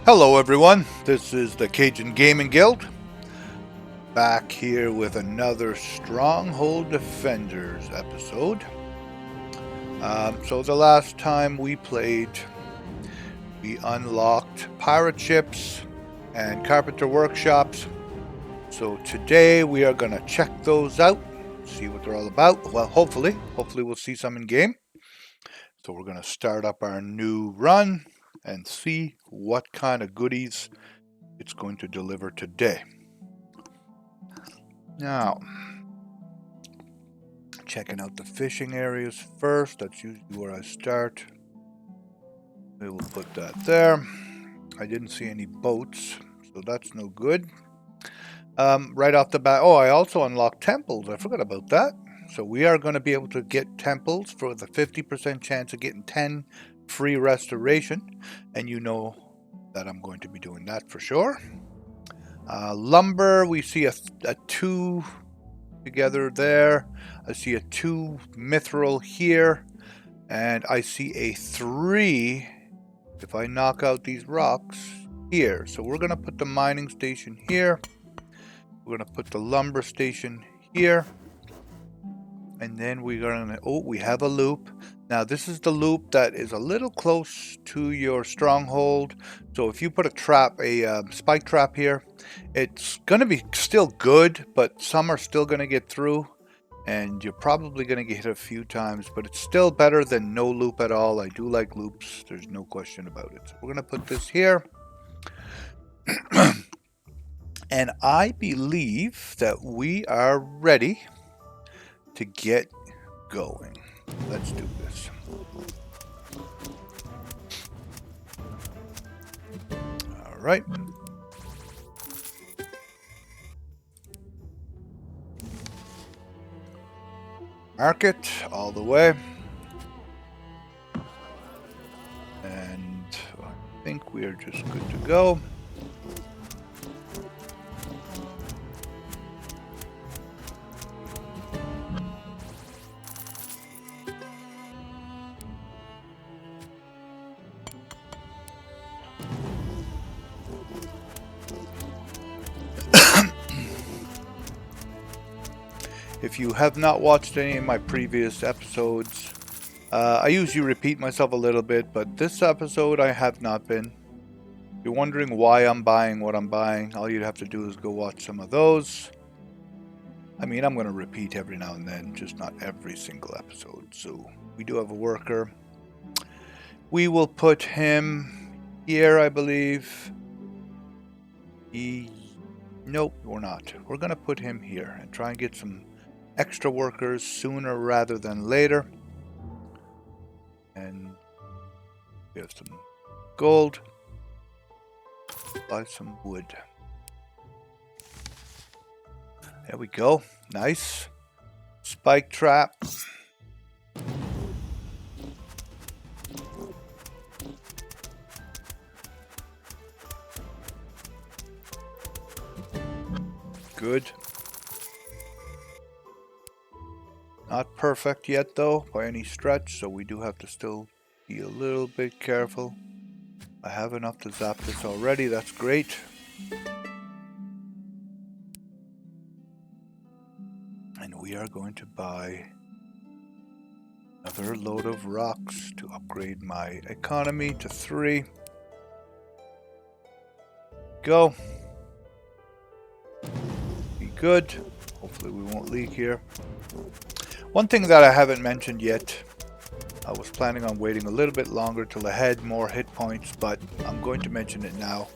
Hello everyone, this is the Cajun Gaming Guild, back here with another Stronghold Defenders episode. So the last time we played, we unlocked pirate ships and carpenter workshops. So today we are going to check those out, see what they're all about. Well, hopefully we'll see some in game. So we're going to start up our new run and see what kind of goodies it's going to deliver today. Now, checking out the fishing areas first. That's usually where I start. We will put that there. I didn't see any boats, so that's no good. Right off the bat, I also unlocked temples. I forgot about that. So we are going to be able to get temples for the 50% chance of getting 10 free restoration. And you know that I'm going to be doing that for sure. Lumber, we see a 2 together there. I see a 2 mithril here. And I see a 3 if I knock out these rocks here. So we're going to put the mining station here. We're going to put the lumber station here. And then we're going to, we have a loop. Now this is the loop that is a little close to your stronghold. So if you put a spike trap here, it's going to be still good, but some are still going to get through. And you're probably going to get hit a few times, but it's still better than no loop at all. I do like loops. There's no question about it. So we're going to put this here. And I believe that we are ready to get going. Let's do this. All right. Market all the way. And I think we are just good to go. If you have not watched any of my previous episodes, I usually repeat myself a little bit, but this episode I have not been. If you're wondering why I'm buying what I'm buying, all you'd have to do is go watch some of those. I mean, I'm going to repeat every now and then, just not every single episode. So we do have a worker. We will put him here, I believe. Nope, we're not. We're going to put him here and try and get some extra workers sooner rather than later. And we have some gold. Buy some wood. There we go. Nice. Spike trap. Good. Not perfect yet though, by any stretch, so we do have to still be a little bit careful. I have enough to zap this already, that's great. And we are going to buy another load of rocks to upgrade my economy to 3. Go. Be good. Hopefully we won't leak here. One thing that I haven't mentioned yet, I was planning on waiting a little bit longer till I had more hit points, but I'm going to mention it now.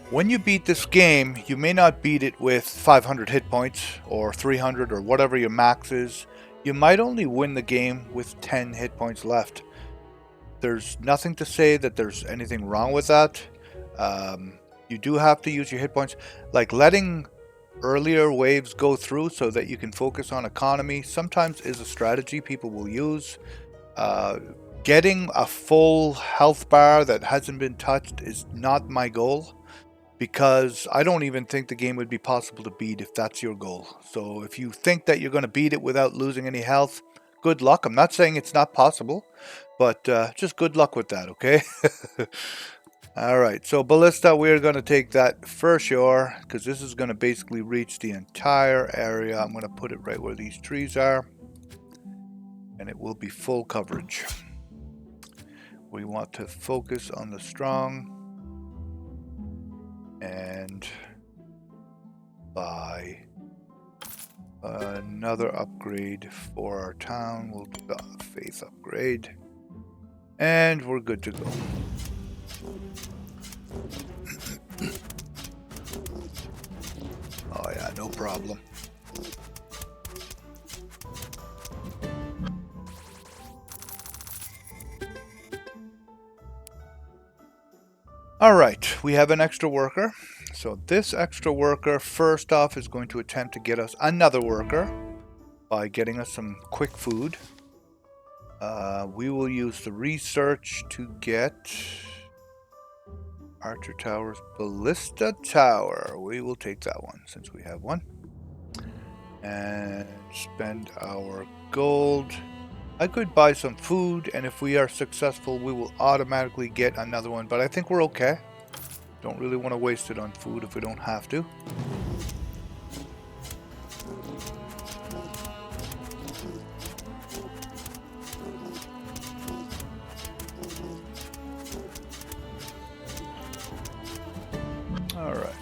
When you beat this game, you may not beat it with 500 hit points or 300 or whatever your max is. You might only win the game with 10 hit points left. There's nothing to say that there's anything wrong with that. You do have to use your hit points, like letting earlier waves go through so that you can focus on economy sometimes is a strategy people will use. Getting a full health bar that hasn't been touched is not my goal, because I don't even think the game would be possible to beat if that's your goal. So if you think that you're going to beat it without losing any health, good luck. I'm not saying it's not possible, but just good luck with that, okay? Alright, so Ballista, we're going to take that for sure, because this is going to basically reach the entire area. I'm going to put it right where these trees are, and it will be full coverage. We want to focus on the strong, and buy another upgrade for our town. We'll do the faith upgrade, and we're good to go. Oh yeah, no problem. Alright, we have an extra worker. So this extra worker, first off, is going to attempt to get us another worker by getting us some quick food. We will use the research to get Archer Towers, Ballista Tower. We will take that one since we have one. And spend our gold. I could buy some food, and if we are successful, we will automatically get another one. But I think we're okay. Don't really want to waste it on food if we don't have to. Alright.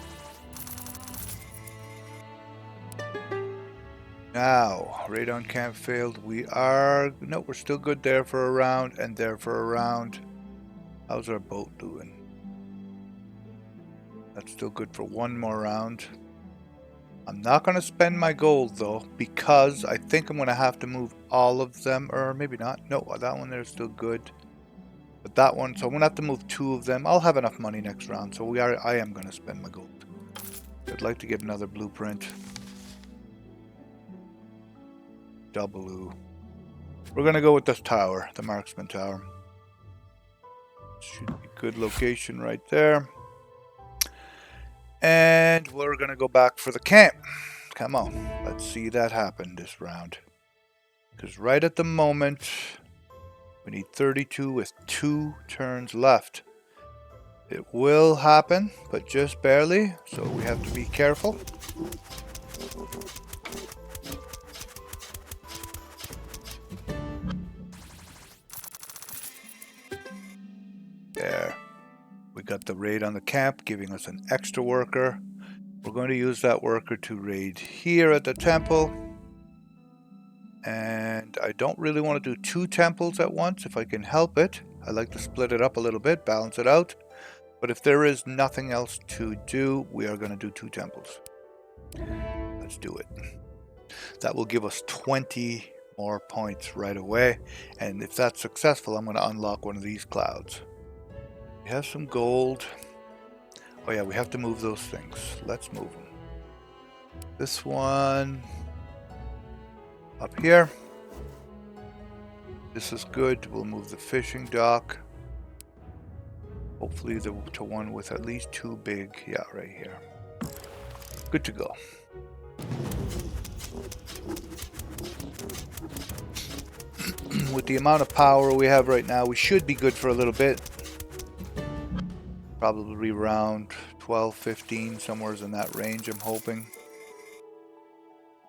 Now, radon camp failed. We are... No, we're still good there for a round and there for a round. How's our boat doing? That's still good for one more round. I'm not going to spend my gold, though, because I think I'm going to have to move all of them. Or maybe not. No, that one there is still good. But that one, so I'm going to have to move 2 of them. I'll have enough money next round, so I am going to spend my gold. I'd like to get another blueprint. W. We're going to go with this tower, the marksman tower. Should be a good location right there. And we're going to go back for the camp. Come on, let's see that happen this round. Because right at the moment, we need 32 with 2 turns left. It will happen, but just barely, so we have to be careful. There. We got the raid on the camp, giving us an extra worker. We're going to use that worker to raid here at the temple. And I don't really want to do 2 temples at once if I can help it. I like to split it up a little bit, balance it out. But if there is nothing else to do, we are going to do 2 temples. Let's do it. That will give us 20 more points right away. And if that's successful, I'm going to unlock one of these clouds. We have some gold. Oh yeah, we have to move those things. Let's move them. This one up here. This is good. We'll move the fishing dock. Hopefully the to one with at least 2 big. Yeah, right here. Good to go. With the amount of power we have right now, we should be good for a little bit. Probably around 12, 15, somewhere in that range, I'm hoping.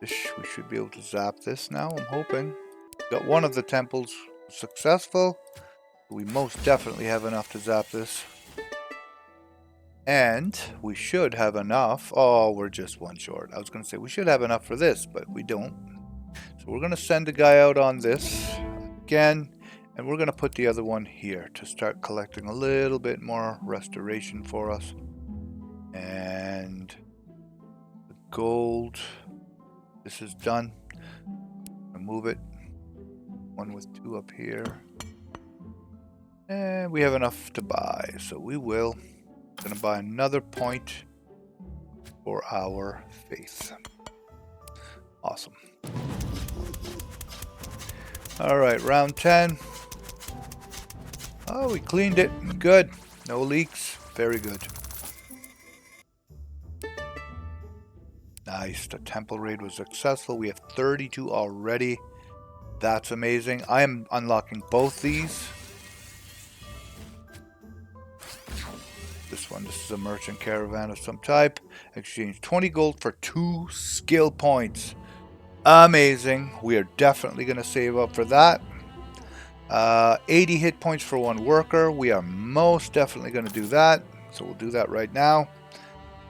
We should be able to zap this now, I'm hoping. Got one of the temples successful. We most definitely have enough to zap this. And we should have enough. Oh, we're just 1 short. I was going to say we should have enough for this, but we don't. So we're going to send a guy out on this again. And we're going to put the other one here to start collecting a little bit more restoration for us. And the gold. This is done. Move it. 1 with 2 up here. And we have enough to buy. So we will. Going to buy another point for our faith. Awesome. Alright, round 10. Oh, we cleaned it. Good. No leaks. Very good. Nice. The temple raid was successful. We have 32 already. That's amazing. I am unlocking both these. one? This is a merchant caravan of some type. Exchange 20 gold for 2 skill points. Amazing. We are definitely going to save up for that. 80 hit points for 1 worker. We are most definitely going to do that. So we'll do that right now.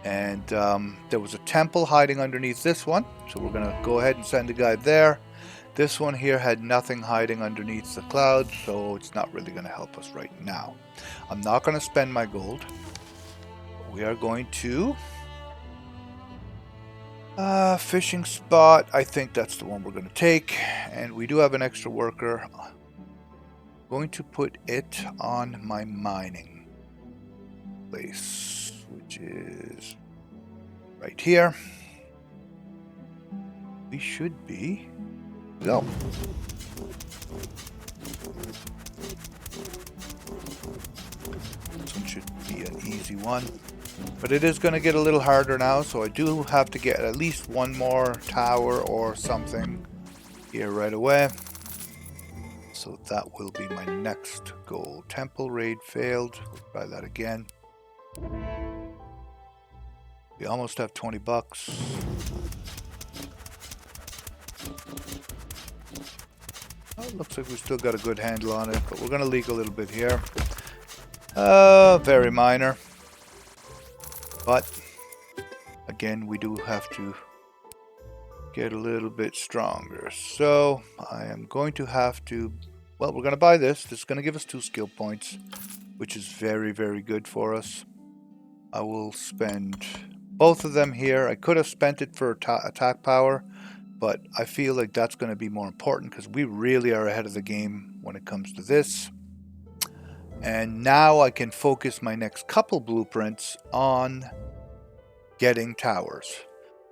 And there was a temple hiding underneath this one. So we're going to go ahead and send a guy there. This one here had nothing hiding underneath the clouds, so it's not really going to help us right now. I'm not going to spend my gold. We are going to... fishing spot. I think that's the one we're going to take. And we do have an extra worker. I'm going to put it on my mining place, which is right here. We should be... Go. This one should be an easy one. But it is going to get a little harder now, so I do have to get at least one more tower or something here right away. So that will be my next goal. Temple raid failed. We'll try that again. We almost have 20 bucks. Oh, looks like we still got a good handle on it, but we're going to leak a little bit here. Very minor. But, again, we do have to get a little bit stronger. So, I am going to have to... Well, we're going to buy this. This is going to give us 2 skill points, which is very, very good for us. I will spend both of them here. I could have spent it for attack power, but I feel like that's going to be more important because we really are ahead of the game when it comes to this. And now I can focus my next couple blueprints on getting towers.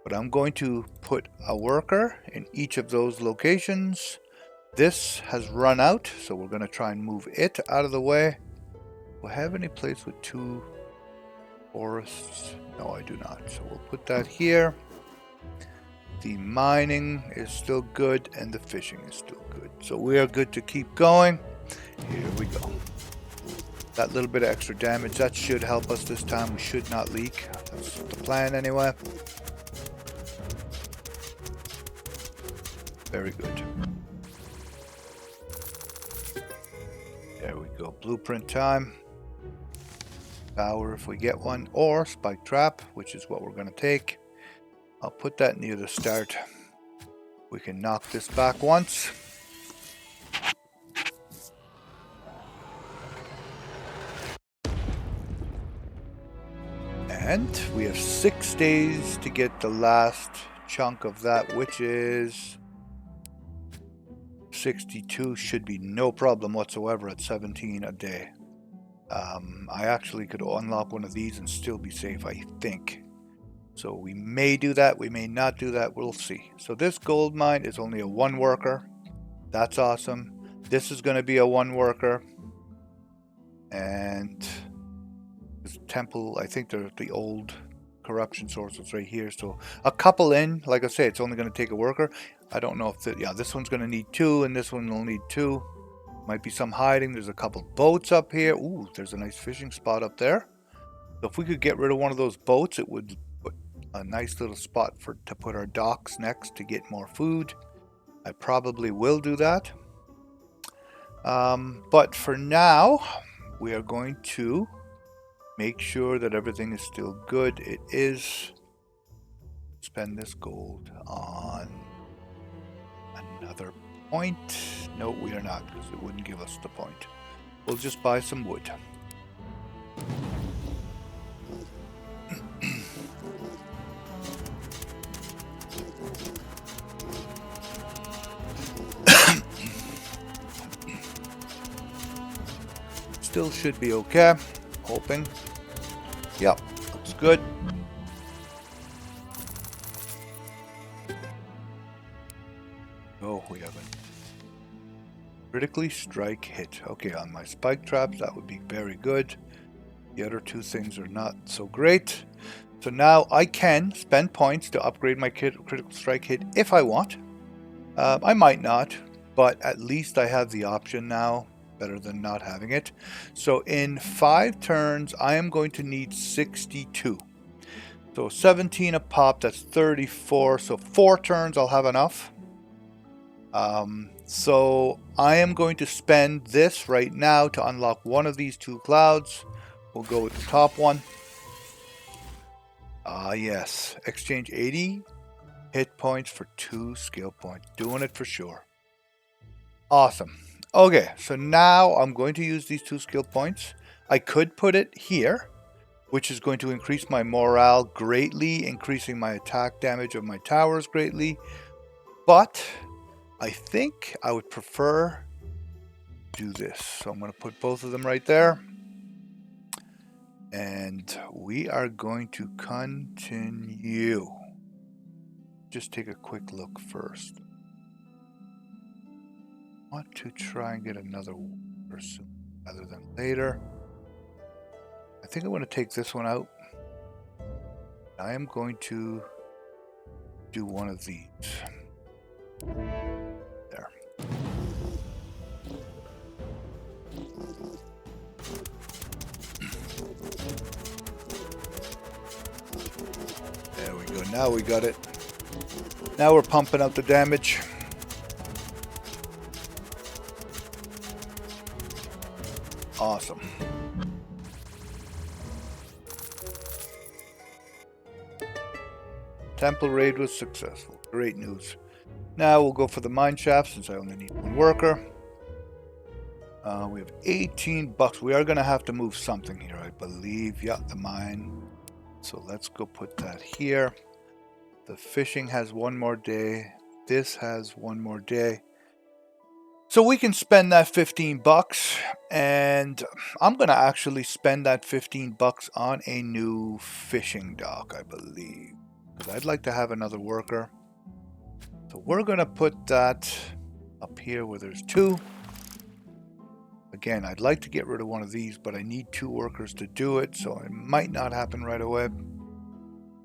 But I'm going to put a worker in each of those locations. This has run out, so we're going to try and move it out of the way. Do I have any place with 2 forests? No, I do not. So we'll put that here. The mining is still good, and the fishing is still good. So we are good to keep going. Here we go. That little bit of extra damage, that should help us this time. We should not leak. That's the plan anyway. Very good. There we go. Blueprint time. Tower if we get one, or spike trap, which is what we're going to take. I'll put that near the start. We can knock this back once. And we have 6 days to get the last chunk of that, which is 62. Should be no problem whatsoever at 17 a day. I actually could unlock one of these and still be safe, I think. So we may do that, we may not do that, we'll see. So this gold mine is only a 1 worker. That's awesome. This is going to be a 1 worker. And this temple, I think they're the old corruption sources right here. So a couple in, like I say, it's only going to take a worker. I don't know if this one's going to need 2 and this one will need 2. Might be some hiding. There's a couple boats up here. Ooh, there's a nice fishing spot up there. So if we could get rid of one of those boats, it would put a nice little spot to put our docks next to get more food. I probably will do that. But for now, we are going to make sure that everything is still good. It is. Spend this gold on another point. No, we are not, because it wouldn't give us the point. We'll just buy some wood. Still should be okay. Hoping. Yep, looks good. Oh, we have a critically strike hit. Okay, on my spike traps, that would be very good. The other 2 things are not so great. So now I can spend points to upgrade my critical strike hit if I want. I might not, but at least I have the option now. better than not having it. So in 5 turns, I am going to need 62. So 17 a pop, that's 34. So 4 turns, I'll have enough. So I am going to spend this right now to unlock one of these 2 clouds. We'll go with the top one. Yes. Exchange 80 hit points for 2 skill points. Doing it for sure. Awesome. Okay, so now I'm going to use these 2 skill points. I could put it here, which is going to increase my morale greatly, increasing my attack damage of my towers greatly. But I think I would prefer to do this. So I'm going to put both of them right there. And we are going to continue. Just take a quick look first. I want to try and get another worker soon rather than later. I think I'm going to take this one out. I am going to do one of these. There. There we go. Now we got it. Now we're pumping out the damage. Awesome. Temple raid was successful. Great news. Now we'll go for the mine shaft since I only need 1 worker. We have 18 bucks. We are going to have to move something here, I believe. Yeah, the mine. So let's go put that here. The fishing has 1 more day. This has 1 more day. So we can spend that 15 bucks, and I'm going to actually spend that 15 bucks on a new fishing dock, I believe. Because I'd like to have another worker. So we're going to put that up here where there's 2. Again, I'd like to get rid of one of these, but I need 2 workers to do it, so it might not happen right away.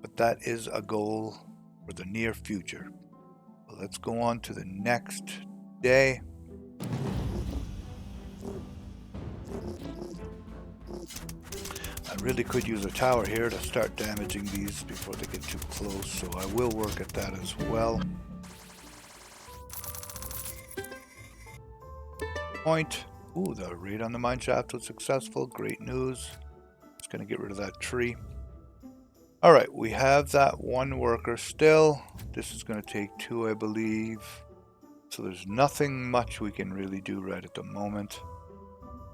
But that is a goal for the near future. So let's go on to the next day. I really could use a tower here to start damaging these before they get too close, so I will work at that as well. Point. Ooh, the raid on the mine shaft was successful. Great news. It's going to get rid of that tree. Alright, we have that 1 worker still. This is going to take 2, I believe. So there's nothing much we can really do right at the moment.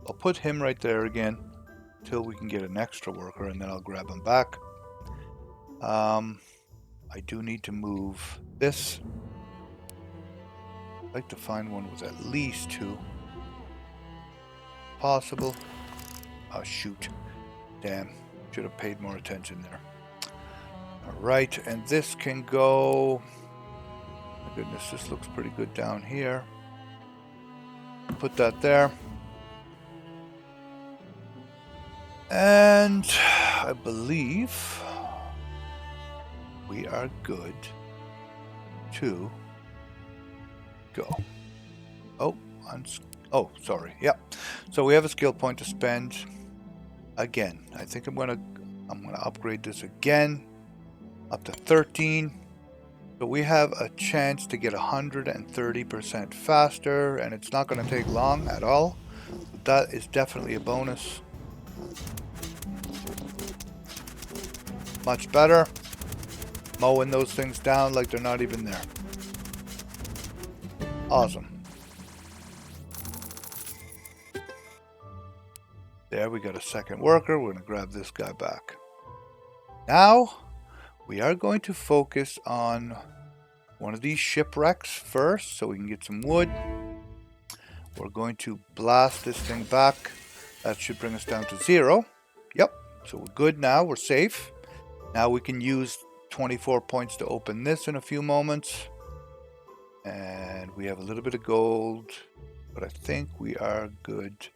I'll put him right there again until we can get an extra worker, and then I'll grab him back. I do need to move this. I'd like to find one with at least 2. Possible. Oh, shoot. Damn. Should have paid more attention there. Alright, and this can go... My goodness, this looks pretty good down here. Put that there. And I believe we are good to go. Oh, sorry. Yeah. So we have a skill point to spend. Again, I think I'm gonna upgrade this again up to 13. So we have a chance to get 130% faster, and it's not going to take long at all. But that is definitely a bonus. Much better. Mowing those things down like they're not even there. Awesome. There, we got a second worker. We're going to grab this guy back. Now, we are going to focus on one of these shipwrecks first so we can get some wood. We're going to blast this thing back. That should bring us down to 0. Yep, so we're good now. We're safe. Now we can use 24 points to open this in a few moments. And we have a little bit of gold, but I think we are good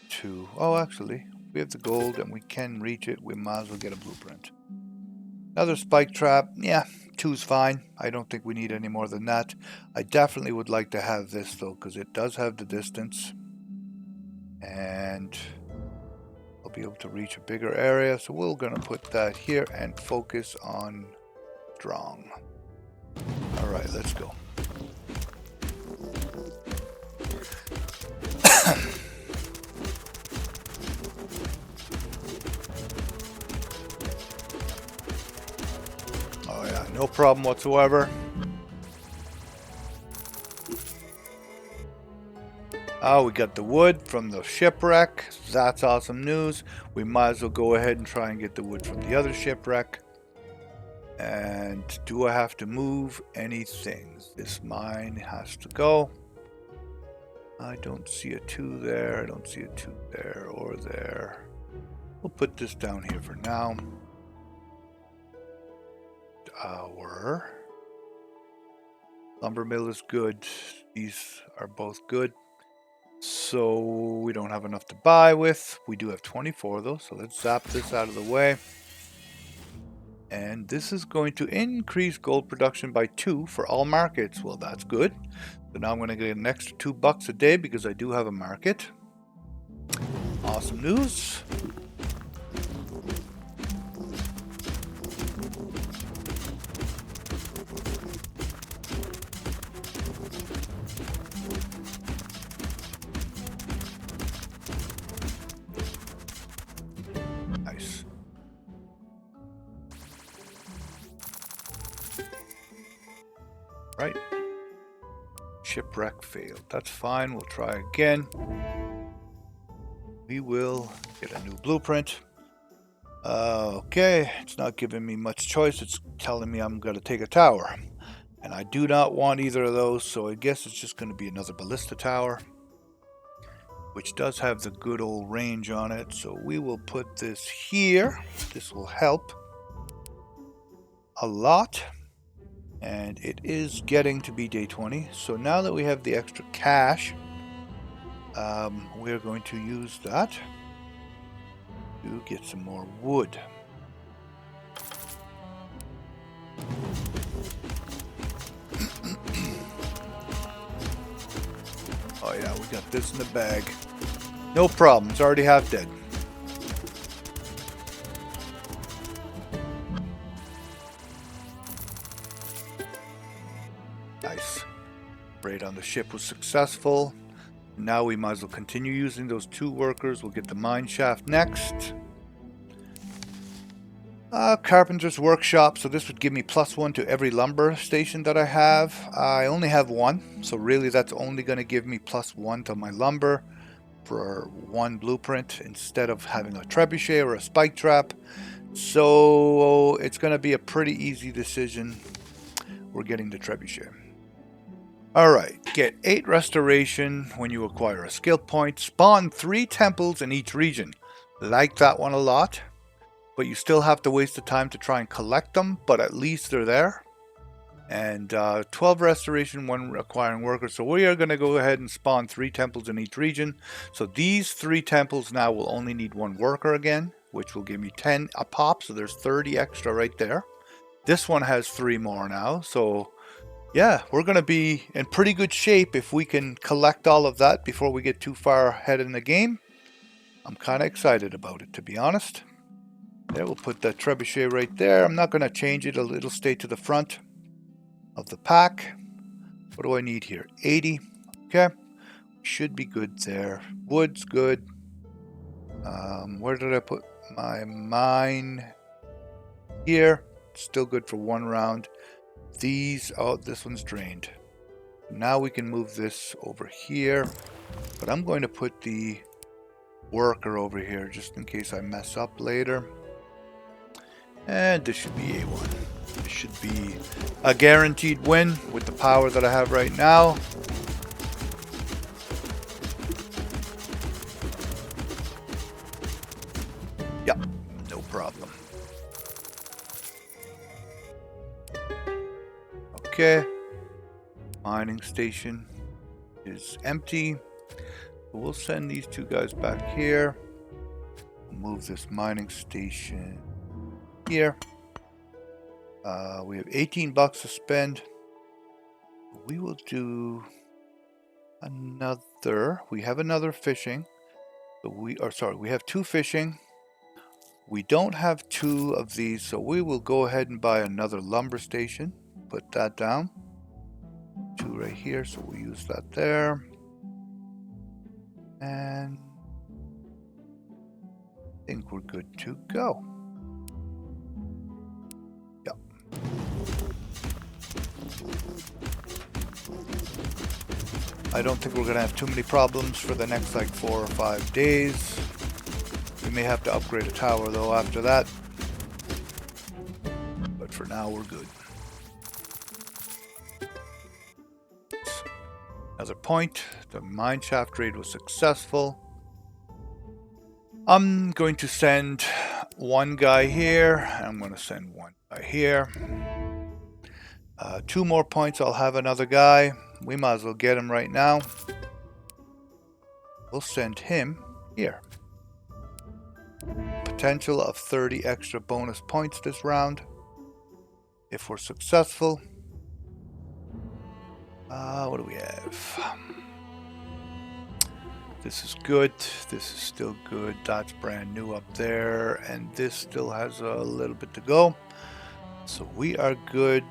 to... Oh, actually, we have the gold and we can reach it. We might as well get a blueprint. Another spike trap. Yeah, 2's fine. I don't think we need any more than that. I definitely would like to have this, though, because it does have the distance. and I'll be able to reach a bigger area. So we're going to put that here and focus on strong. All right, let's go. Oh yeah, no problem whatsoever. Oh, we got the wood from the shipwreck. That's awesome news. We might as well go ahead and try and get the wood from the other shipwreck. And do I have to move anything? This mine has to go. I don't see a 2 there. I don't see a 2 there or there. We'll put this down here for now. Our lumber mill is good. These are both good. So we don't have enough to buy with. We do have 24 though, so let's zap this out of the way. And this is going to increase gold production by 2 for all markets. Well, that's good. So now I'm going to get an extra $2 a day because I do have a market. Awesome news. Nice. Right. Shipwreck failed. That's fine. We'll try again. We will get a new blueprint. Okay, it's not giving me much choice. It's telling me I'm going to take a tower. And I do not want either of those, so I guess it's just going to be another ballista tower, which does have the good old range on it. So we will put this here. This will help a lot. And it is getting to be day 20. So now that we have the extra cash, we're going to use that to get some more wood. Oh yeah, we got this in the bag. No problem, it's already half dead. Nice. Raid on the ship was successful. Now we might as well continue using those 2 workers. We'll get the mine shaft next. Carpenter's workshop. So this would give me +1 to every lumber station that I have. I only have 1. So really that's only going to give me +1 to my lumber for 1 blueprint instead of having a trebuchet or a spike trap. So it's going to be a pretty easy decision. We're getting the trebuchet. Alright, get 8 restoration when you acquire a skill point. Spawn 3 temples in each region. Like that one a lot. But you still have to waste the time to try and collect them, but at least they're there. And 12 restoration when acquiring workers. So we are going to go ahead and spawn 3 temples in each region. So these 3 temples now will only need 1 worker again, which will give me 10 a pop. So there's 30 extra right there. This one has 3 more now. So yeah, we're going to be in pretty good shape if we can collect all of that before we get too far ahead in the game. I'm kind of excited about it, to be honest. There, we'll put that trebuchet right there. I'm not going to change it. It'll stay to the front of the pack. What do I need here? 80. Okay. Should be good there. Wood's good. Where did I put my mine? Here. Still good for 1 round. These, oh, this one's drained. Now we can move this over here. But I'm going to put the worker over here just in case I mess up later. And this should be A1. This should be a guaranteed win with the power that I have right now. Yep, no problem. Okay. Mining station is empty. We'll send these 2 guys back here. Move this mining station here. We have $18 to spend. We will do another. We have another fishing. So we have 2 fishing. We don't have 2 of these, so we will go ahead and buy another lumber station. Put that down. 2 right here, so we'll use that there. And I think we're good to go. Yep. I don't think we're going to have too many problems for the next like 4 or 5 days. We may have to upgrade a tower though after that. But for now we're good. Another point. The mine shaft raid was successful. I'm going to send 1 guy here. I'm going to send 1 guy here. 2 more points, I'll have another guy. We might as well get him right now. We'll send him here. Potential of 30 extra bonus points this round. If we're successful. What do we have? This is good. This is still good. That's brand new up there. And this still has a little bit to go. So we are good.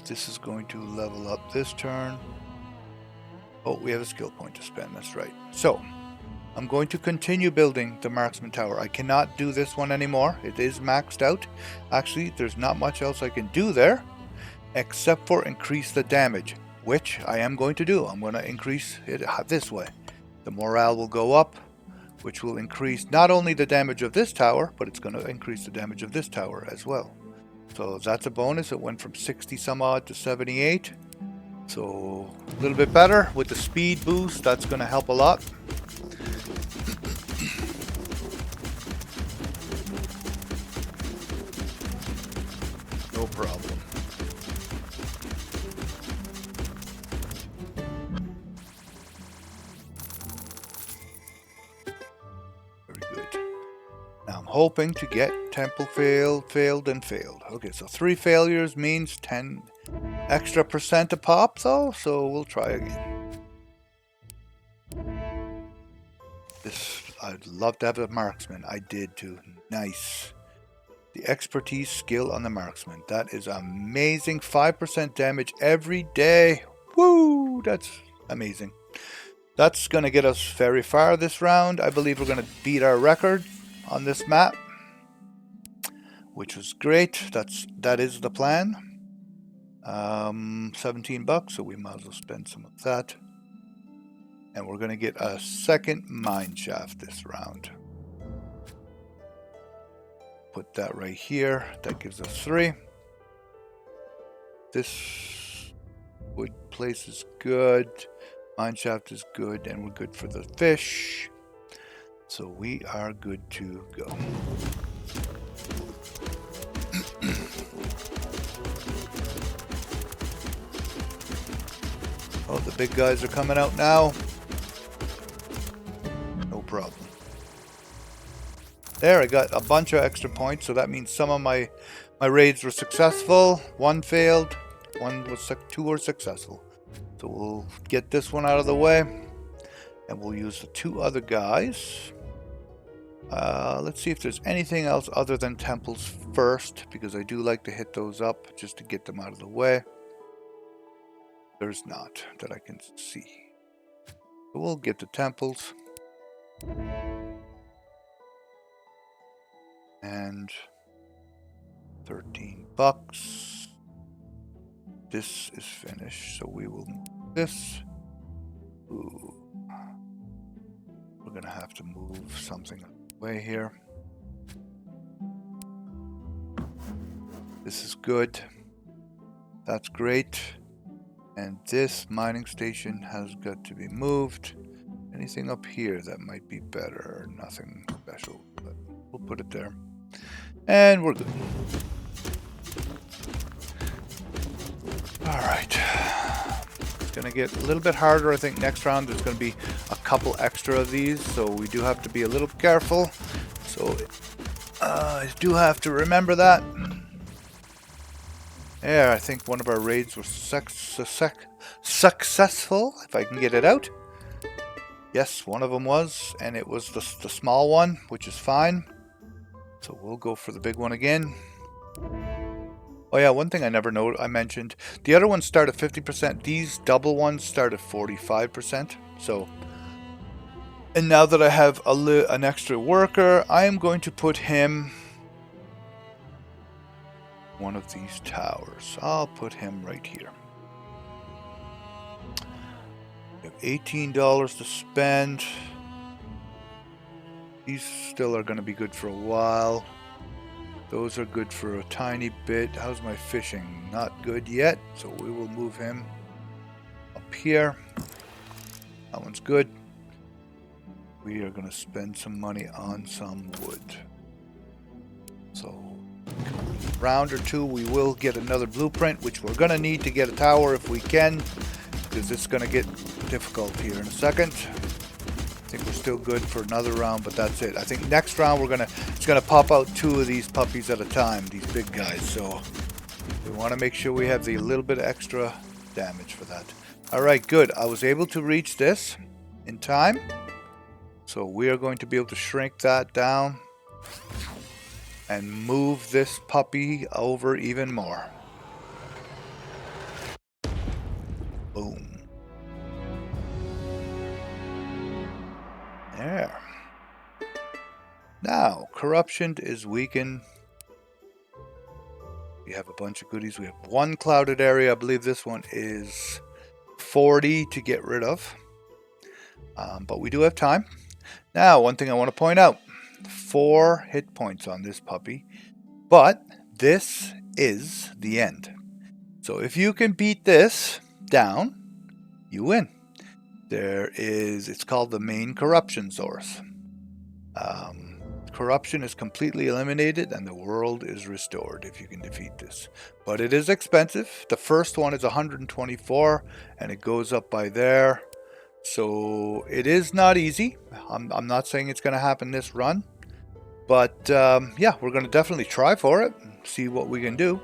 This is going to level up this turn. Oh, we have a skill point to spend. That's right. So I'm going to continue building the marksman tower. I cannot do this one anymore. It is maxed out. Actually, there's not much else I can do there except for increase the damage, which I am going to do. I'm going to increase it this way. The morale will go up, which will increase not only the damage of this tower, but it's going to increase the damage of this tower as well. So that's a bonus. It went from 60 some odd to 78. So a little bit better with the speed boost. That's going to help a lot. No problem. Very good. Now I'm hoping to get temple failed, and failed. Okay, so 3 failures means 10 extra % a pop though, so we'll try again. I'd love to have a marksman. I did too. Nice. The expertise skill on the marksman. That is amazing. 5% damage every day. Woo! That's amazing. That's going to get us very far this round. I believe we're going to beat our record on this map, which was great. That is the plan. 17 bucks, so we might as well spend some of that. And we're going to get a second mine shaft this round. Put that right here. That gives us 3. This wood place is good. Mine shaft is good, and we're good for the fish. So we are good to go. Oh, the big guys are coming out now. No problem. There, I got a bunch of extra points, so that means some of my raids were successful. 1 failed, 2 were successful. So we'll get this one out of the way, and we'll use the 2 other guys. Let's see if there's anything else other than temples first, because I do like to hit those up just to get them out of the way. There's not, that I can see. So we'll get the temples. And 13 bucks. This is finished, so we will move this. Ooh. We're gonna have to move something away here. This is good. That's great. And this mining station has got to be moved. Anything up here that might be better? Nothing special, but we'll put it there. And we're good. Alright. It's going to get a little bit harder, I think, next round. There's going to be a couple extra of these, so we do have to be a little careful. So I do have to remember that. Yeah, I think one of our raids was successful, if I can get it out. Yes, one of them was, and it was the small one, which is fine. So we'll go for the big one again. Oh yeah, one thing I mentioned, the other ones start at 50%. These double ones start at 45%. So, and now that I have an extra worker, I am going to put him one of these towers. I'll put him right here. We have $18 to spend. These still are going to be good for a while. Those are good for a tiny bit. How's my fishing? Not good yet, so we will move him up here. That one's good. We are going to spend some money on some wood. So, round or two, we will get another blueprint, which we're going to need to get a tower if we can, because it's going to get difficult here in a second. I think we're still good for another round, but that's it. I think next round it's gonna pop out 2 of these puppies at a time, these big guys. So we want to make sure we have the little bit of extra damage for that. All right, good. I was able to reach this in time, so we are going to be able to shrink that down and move this puppy over even more. Boom. There. Now, corruption is weakened. We have a bunch of goodies. We have 1 clouded area. I believe this one is 40 to get rid of. But we do have time. Now, one thing I want to point out. 4 hit points on this puppy. But this is the end. So if you can beat this down, you win. It's called the main corruption source. Corruption is completely eliminated and the world is restored if you can defeat this. But it is expensive. The first one is 124 and it goes up by there. So it is not easy. I'm not saying it's going to happen this run. But yeah, we're going to definitely try for it and see what we can do.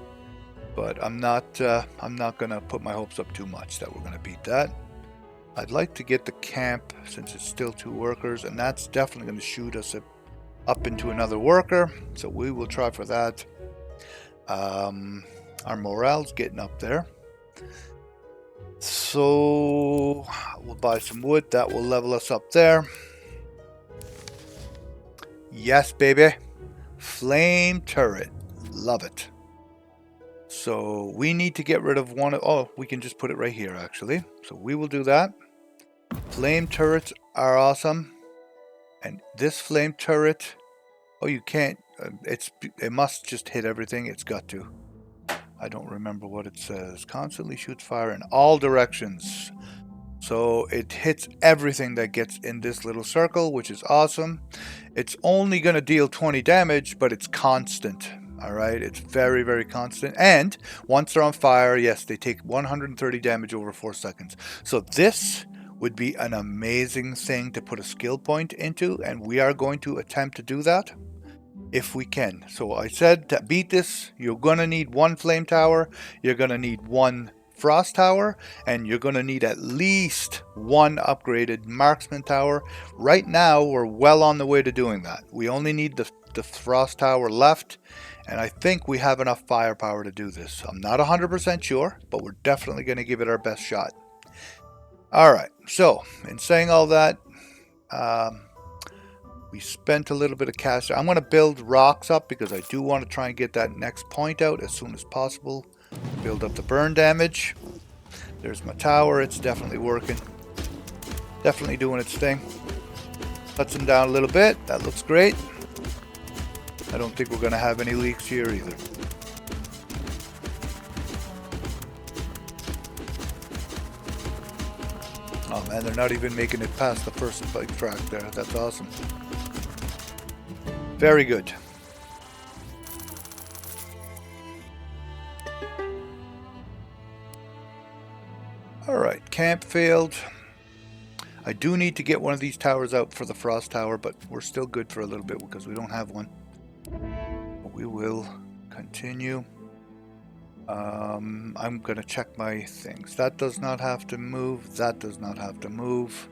But I'm not going to put my hopes up too much that we're going to beat that. I'd like to get the camp since it's still 2 workers, and that's definitely going to shoot us up into another worker, so we will try for that. Our morale's getting up there, so we'll buy some wood. That will level us up there. Yes, baby. Flame turret. Love it. So we need to get rid of one. Oh, we can just put it right here, actually. So we will do that. Flame turrets are awesome. And this flame turret, oh, you can't, it must just hit everything. It's got to. I don't remember what it says. Constantly shoots fire in all directions. So it hits everything that gets in this little circle, which is awesome. It's only going to deal 20 damage, but it's constant. All right, it's very, very constant. And once they're on fire, yes, they take 130 damage over 4 seconds. So this would be an amazing thing to put a skill point into, and we are going to attempt to do that if we can. So I said to beat this, you're going to need 1 flame tower, you're going to need 1 frost tower, and you're going to need at least 1 upgraded marksman tower. Right now, we're well on the way to doing that. We only need the frost tower left, and I think we have enough firepower to do this. I'm not 100% sure, but we're definitely going to give it our best shot. Alright, so in saying all that, we spent a little bit of cash. I'm going to build rocks up because I do want to try and get that next point out as soon as possible. Build up the burn damage. There's my tower. It's definitely working. Definitely doing its thing. Cuts them down a little bit. That looks great. I don't think we're going to have any leaks here either. Oh man, they're not even making it past the first bike track there. That's awesome. Very good. Alright, camp failed. I do need to get one of these towers out for the frost tower, but we're still good for a little bit because we don't have one. But we will continue. I'm going to check my things. That does not have to move. That does not have to move.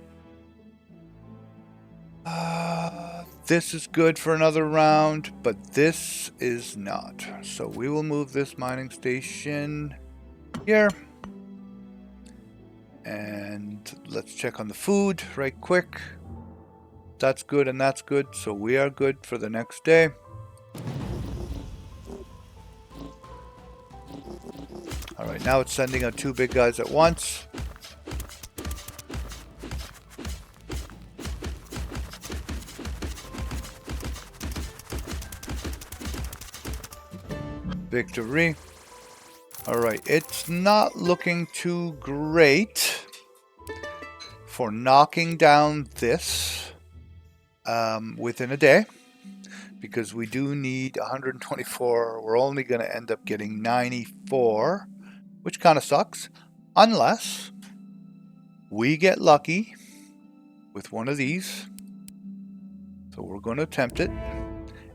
This is good for another round, but this is not. So we will move this mining station here. And let's check on the food right quick. That's good and that's good, so we are good for the next day. Alright, now it's sending out 2 big guys at once. Victory. Alright, it's not looking too great for knocking down this within a day, because we do need 124. We're only going to end up getting 94, which kind of sucks, unless we get lucky with one of these. So we're going to attempt it,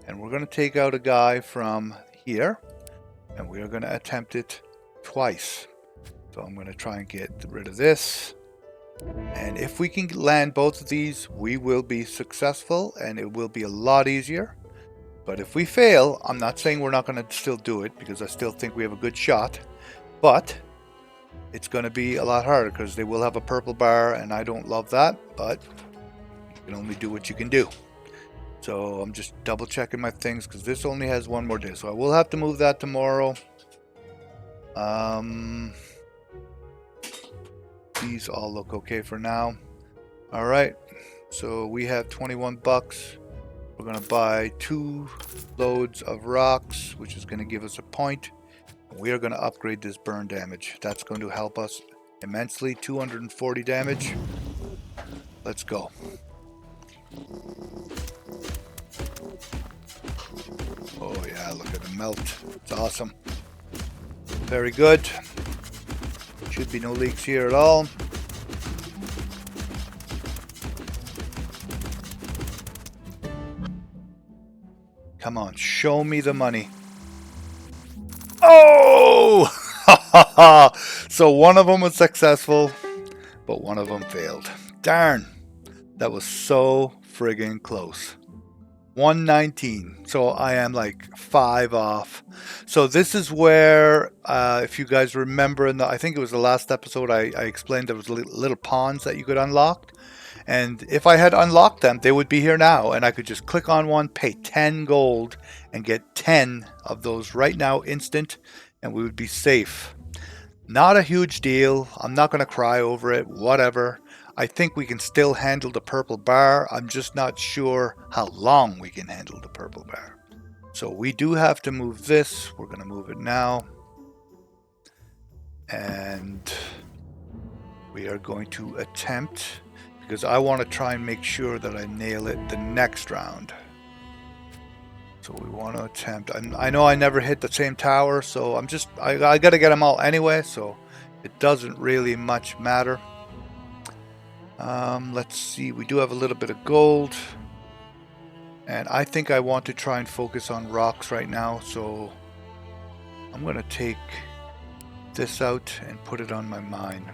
and we're going to take out a guy from here, and we are going to attempt it twice. So I'm going to try and get rid of this, and if we can land both of these, we will be successful and it will be a lot easier. But if we fail, I'm not saying we're not going to still do it, because I still think we have a good shot, but it's going to be a lot harder because they will have a purple bar, and I don't love that, but you can only do what you can do. So I'm just double checking my things, because this only has one more day, so I will have to move that tomorrow. These all look okay for now. Alright, so we have 21 bucks. We're going to buy 2 loads of rocks, which is going to give us a point. We are going to upgrade this burn damage. That's going to help us immensely. 240 damage. Let's go. Oh yeah, look at the melt. It's awesome. Very good. Should be no leaks here at all. Come on, show me the money. Oh! So one of them was successful, but one of them failed. Darn. That was so friggin' close. 119. So I am like 5 off. So this is where, if you guys remember, I think it was the last episode, I explained there was little ponds that you could unlock. And if I had unlocked them, they would be here now, and I could just click on one, pay 10 gold, and get 10 of those right now instant, and we would be safe. Not a huge deal. I'm not going to cry over it, whatever. I think we can still handle the purple bar. I'm just not sure how long we can handle the purple bar. So we do have to move this. We're going to move it now. And we are going to attempt, because I want to try and make sure that I nail it the next round. So we want to attempt. I know I never hit the same tower, so I got to get them all anyway, so it doesn't really much matter. Let's see, we do have a little bit of gold, and I think I want to try and focus on rocks right now, so I'm going to take this out and put it on my mine.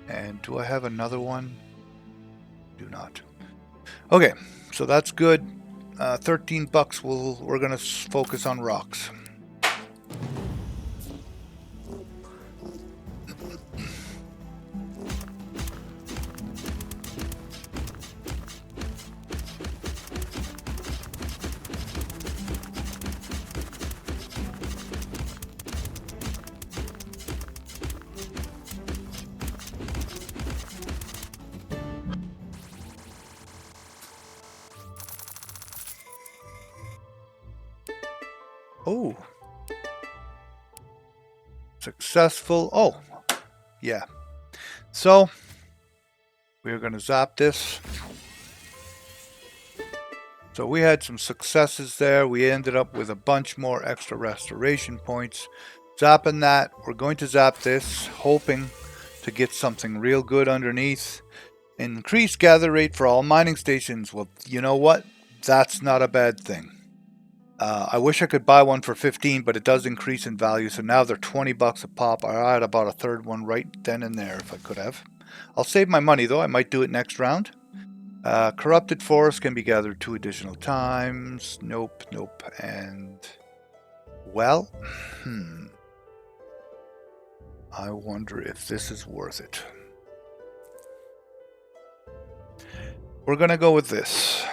And do I have another one? Do not. Okay, so that's good. 13 bucks. We're going to focus on rocks. Oh, successful. Oh, yeah. So we're going to zap this. So we had some successes there. We ended up with a bunch more extra restoration points. Zapping that, we're going to zap this, hoping to get something real good underneath. Increased gather rate for all mining stations. Well, you know what? That's not a bad thing. I wish I could buy one for 15, but it does increase in value. So now they're 20 bucks a pop. I had about a third one right then and there if I could have. I'll save my money though. I might do it next round. Corrupted forest can be gathered 2 additional times. Nope, nope, and... Well, I wonder if this is worth it. We're gonna go with this.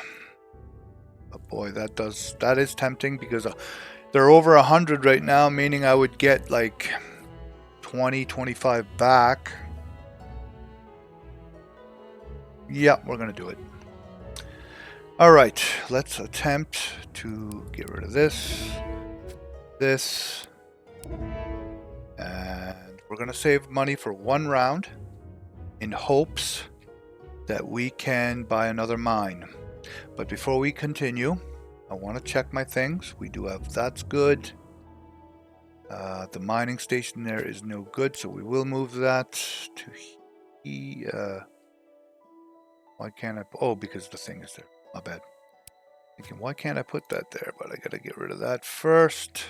Oh boy, that is tempting because they're over 100 right now, meaning I would get like 20, 25 back. Yep, we're gonna do it. Alright, let's attempt to get rid of this. And we're gonna save money for 1 round in hopes that we can buy another mine. But before we continue, I want to check my things. We do have that's good. The mining station there is no good, so we will move that to here. Why can't I? Oh, because the thing is there. My bad. Thinking, why can't I put that there? But I gotta get rid of that first.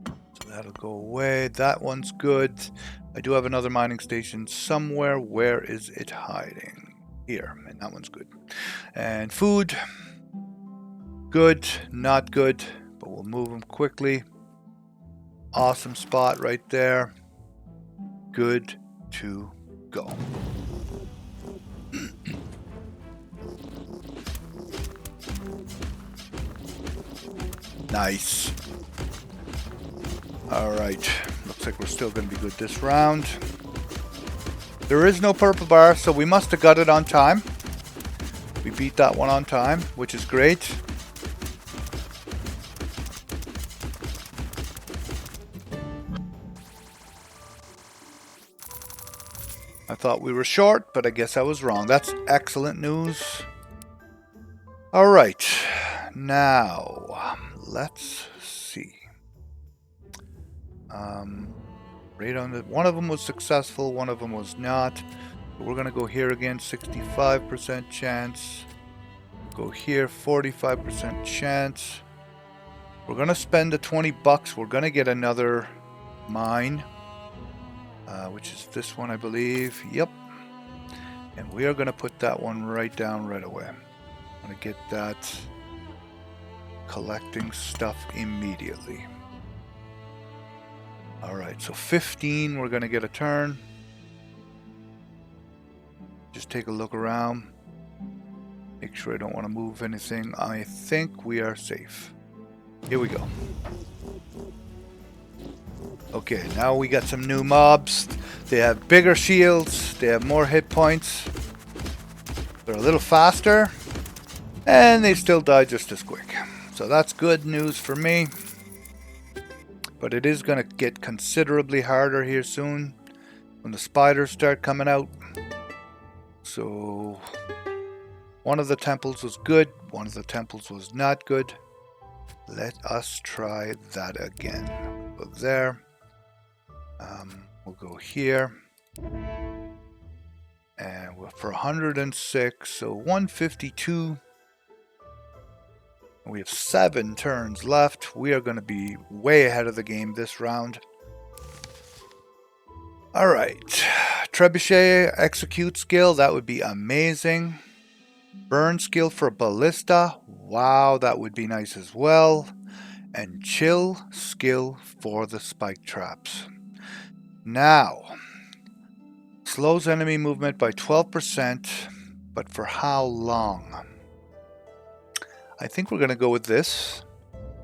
So that'll go away. That one's good. I do have another mining station somewhere. Where is it hiding? Here, and that one's good. And food. Good, not good, but we'll move them quickly. Awesome spot right there. Good to go. Nice. Alright, looks like we're still going to be good this round. There is no purple bar, so we must have got it on time. We beat that one on time, which is great. I thought we were short, but I guess I was wrong. That's excellent news. Alright, now let's see. Right on the one of them was successful, one of them was not. But we're gonna go here again, 65% chance. Go here, 45% chance. We're gonna spend the 20 bucks. We're gonna get another mine, which is this one, I believe. Yep. And we are gonna put that one right down right away. I'm gonna get that collecting stuff immediately. Alright, so 15, we're going to get a turn. Just take a look around. Make sure I don't want to move anything. I think we are safe. Here we go. Okay, now we got some new mobs. They have bigger shields. They have more hit points. They're a little faster. And they still die just as quick. So that's good news for me. But it is going to get considerably harder here soon when the spiders start coming out. So one of the temples was good, one of the temples was not good. Let us try that again. Go there. We'll go here. And we're for 106, so 152. We have 7 turns left. We are going to be way ahead of the game this round. Alright. Trebuchet execute skill. That would be amazing. Burn skill for ballista. Wow, that would be nice as well. And chill skill for the spike traps. Now, slows enemy movement by 12%, but for how long? I think we're going to go with this.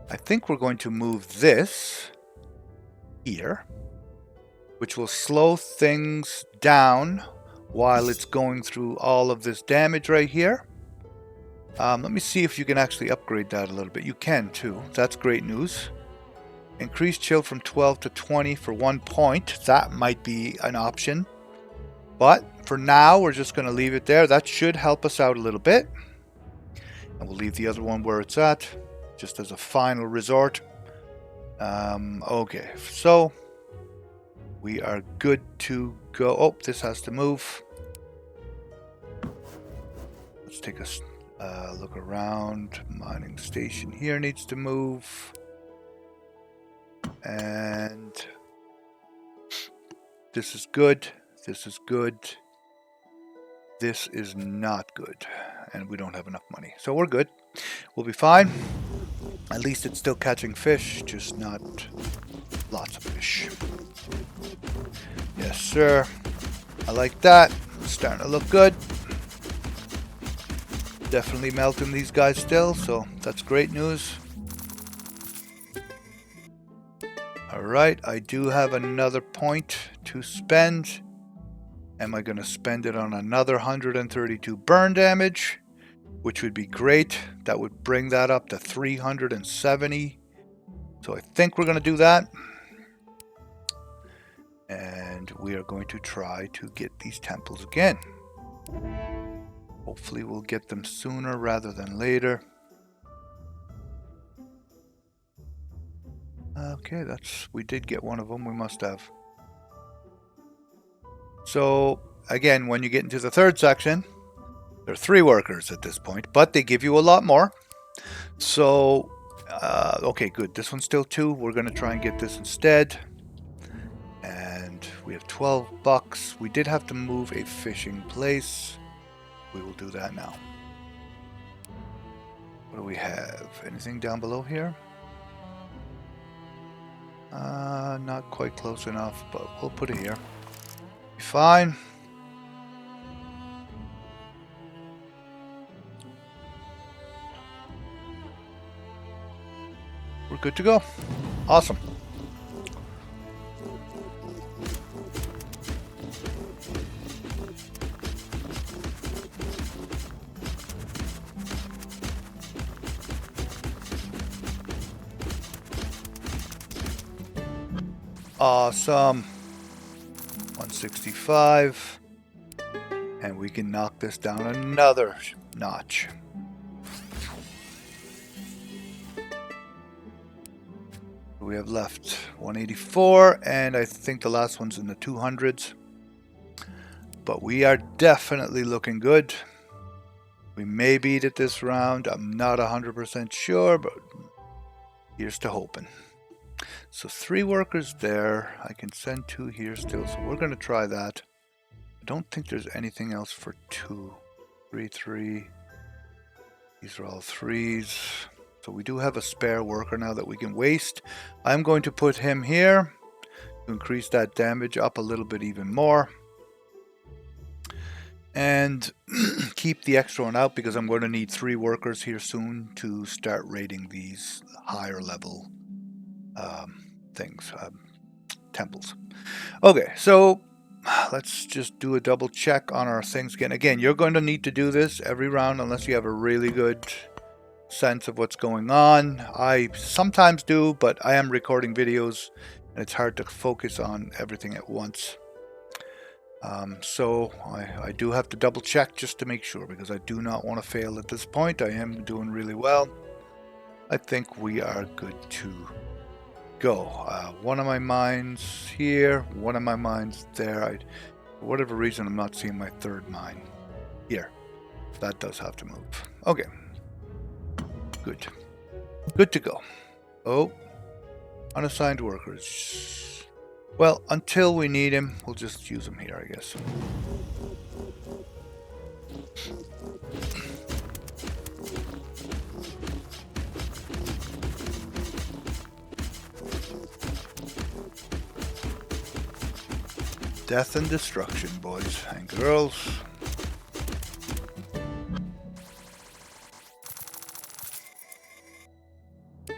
I think we're going to move this here, which will slow things down while it's going through all of this damage right here. Let me see if you can actually upgrade that a little bit. You can too. That's great news. Increase chill from 12 to 20 for 1 point. That might be an option. But for now, we're just going to leave it there. That should help us out a little bit. And we'll leave the other one where it's at, just as a final resort. Okay, so we are good to go. Oh, this has to move. Let's take a look around. Mining station here needs to move. And this is good. This is good. This is not good, and we don't have enough money. So we're good. We'll be fine. At least it's still catching fish, just not lots of fish. Yes, sir. I like that. It's starting to look good. Definitely melting these guys still, so that's great news. Alright, I do have another point to spend. Am I going to spend it on another 132 burn damage? Which would be great. That would bring that up to 370. So I think we're going to do that. And we are going to try to get these temples again. Hopefully we'll get them sooner rather than later. Okay, we did get one of them. We must have. So again, when you get into the third section, there are 3 workers at this point, but they give you a lot more. So, okay, good. This one's still 2. We're going to try and get this instead. And we have 12 bucks. We did have to move a fishing place. We will do that now. What do we have? Anything down below here? Not quite close enough, but we'll put it here. Be fine. We're good to go. Awesome. Awesome. 165. And we can knock this down another notch. We have left 184, and I think the last one's in the 200s. But we are definitely looking good. We may beat it this round. I'm not 100% sure, but here's to hoping. So 3 workers there. I can send 2 here still, so we're going to try that. I don't think there's anything else for 2. 3, 3. These are all 3s. So we do have a spare worker now that we can waste. I'm going to put him here to increase that damage up a little bit even more. And keep the extra one out because I'm going to need 3 workers here soon to start raiding these higher level things, temples. Okay, so let's just do a double check on our things again. Again, you're going to need to do this every round unless you have a really good sense of what's going on. I sometimes do, but I am recording videos and it's hard to focus on everything at once. So I do have to double check just to make sure because I do not want to fail at this point. I am doing really well. I think we are good to go. One of my mines here, one of my mines there. For whatever reason, I'm not seeing my 3rd mine here. That does have to move. Okay. Good. Good to go. Oh, unassigned workers. Well, until we need him, we'll just use him here, I guess. Death and destruction, boys and girls. The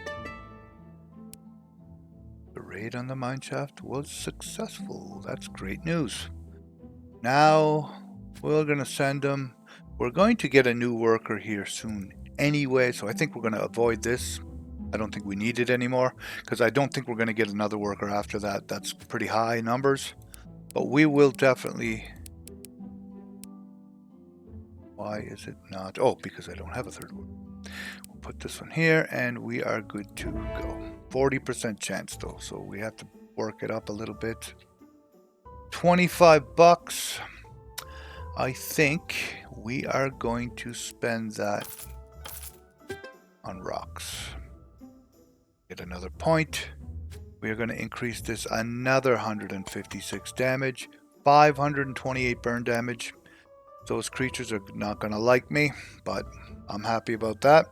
raid on the mineshaft was successful. That's great news. Now we're going to send them. We're going to get a new worker here soon anyway, so I think we're going to avoid this. I don't think we need it anymore because I don't think we're going to get another worker after that. That's pretty high numbers. But we will definitely... Why is it not? Oh, because I don't have a 3rd one. We'll put this one here and we are good to go. 40% chance though, so we have to work it up a little bit. 25 bucks. I think we are going to spend that on rocks. Get another point. We are going to increase this another 156 damage, 528 burn damage. Those creatures are not going to like me, but I'm happy about that.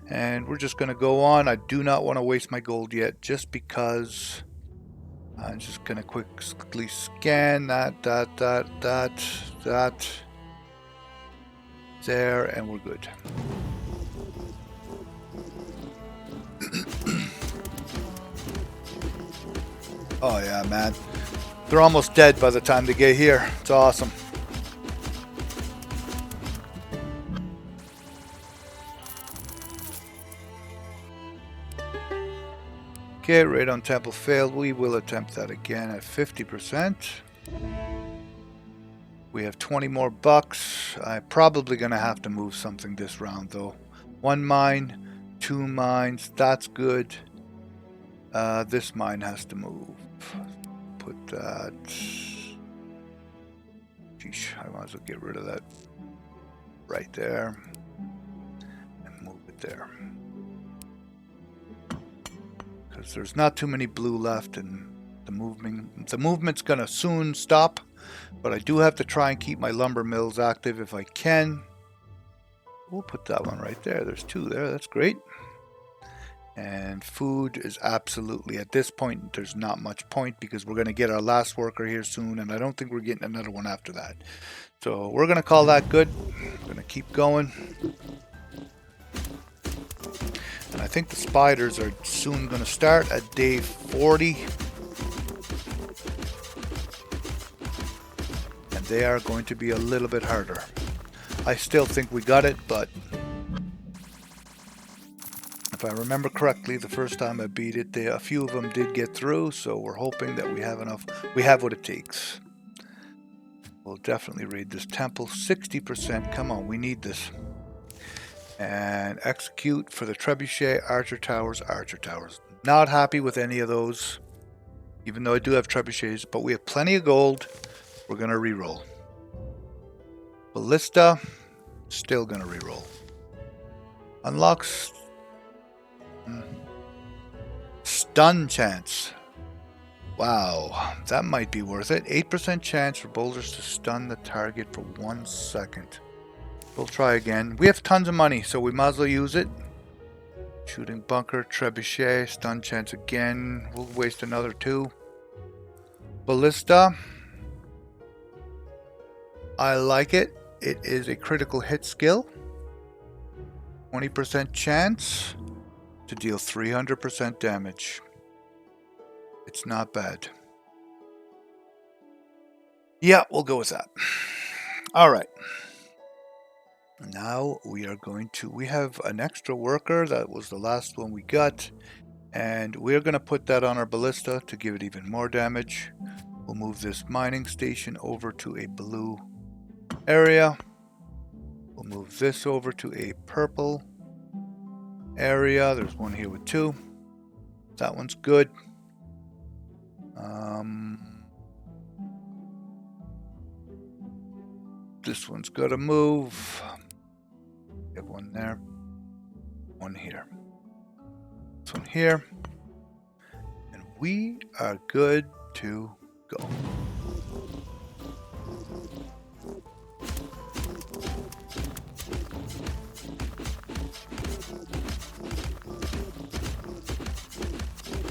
And we're just going to go on. I do not want to waste my gold yet, just because I'm just going to quickly scan that, there, and we're good. Oh yeah, man. They're almost dead by the time they get here. It's awesome. Okay, raid on temple failed. We will attempt that again at 50%. We have 20 more bucks. I'm probably going to have to move something this round, though. 1 mine, 2 mines. That's good. This mine has to move. Put that. Geesh, I might as well get rid of that right there. And move it there. Because there's not too many blue left, and the movement's going to soon stop. But I do have to try and keep my lumber mills active if I can. We'll put that one right there. There's 2 there. That's great. And food is absolutely, at this point, there's not much point, because we're going to get our last worker here soon, and I don't think we're getting another one after that. So we're going to call that good. I'm going to keep going. And I think the spiders are soon going to start at day 40. And they are going to be a little bit harder. I still think we got it, but if I remember correctly, the first time I beat it, a few of them did get through, so we're hoping that we have enough. We have what it takes. We'll definitely raid this temple. 60%. Come on, we need this. And execute for the trebuchet, archer towers, archer towers. Not happy with any of those, even though I do have trebuchets, but we have plenty of gold. We're going to reroll. Ballista, still going to reroll. Unlocks stun chance. Wow, that might be worth it. 8% chance for boulders to stun the target for 1 second. We'll try again. We have tons of money, so we might as well use it. Shooting bunker, trebuchet, stun chance again. We'll waste another 2. Ballista. I like it. It is a critical hit skill. 20% chance to deal 300% damage. It's not bad. Yeah, we'll go with that. All right. Now we are going to, we have an extra worker. That was the last one we got. And we're going to put that on our ballista to give it even more damage. We'll move this mining station over to a blue area. We'll move this over to a purple area. There's one here with 2. That one's good. This one's got to move. We have one there. One here. This one here. And we are good to go.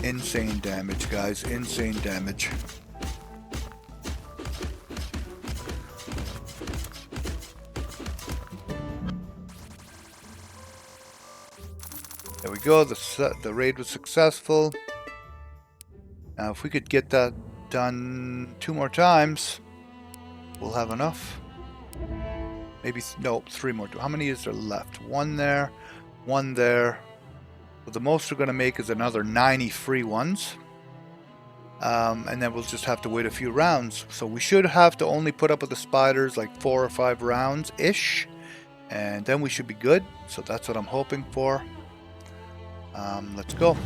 Insane damage, guys. Insane damage. There we go. The raid was successful. Now, if we could get that done 2 more times, we'll have enough. Maybe, no, 3 more. How many is there left? 1 there, 1 there. But the most we're going to make is another 90 free ones. And then we'll just have to wait a few rounds. So we should have to only put up with the spiders like 4 or 5 rounds-ish. And then we should be good. So that's what I'm hoping for. Let's go.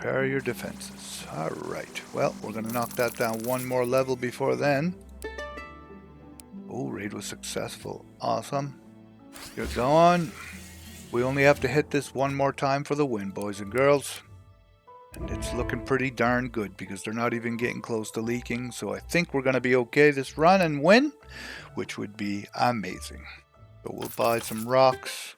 Repair your defenses. Alright, well, we're going to knock that down one more level before then. Oh, raid was successful. Awesome. You're going. We only have to hit this one more time for the win, boys and girls. And it's looking pretty darn good because they're not even getting close to leaking. So I think we're going to be okay this run and win, which would be amazing. So we'll buy some rocks.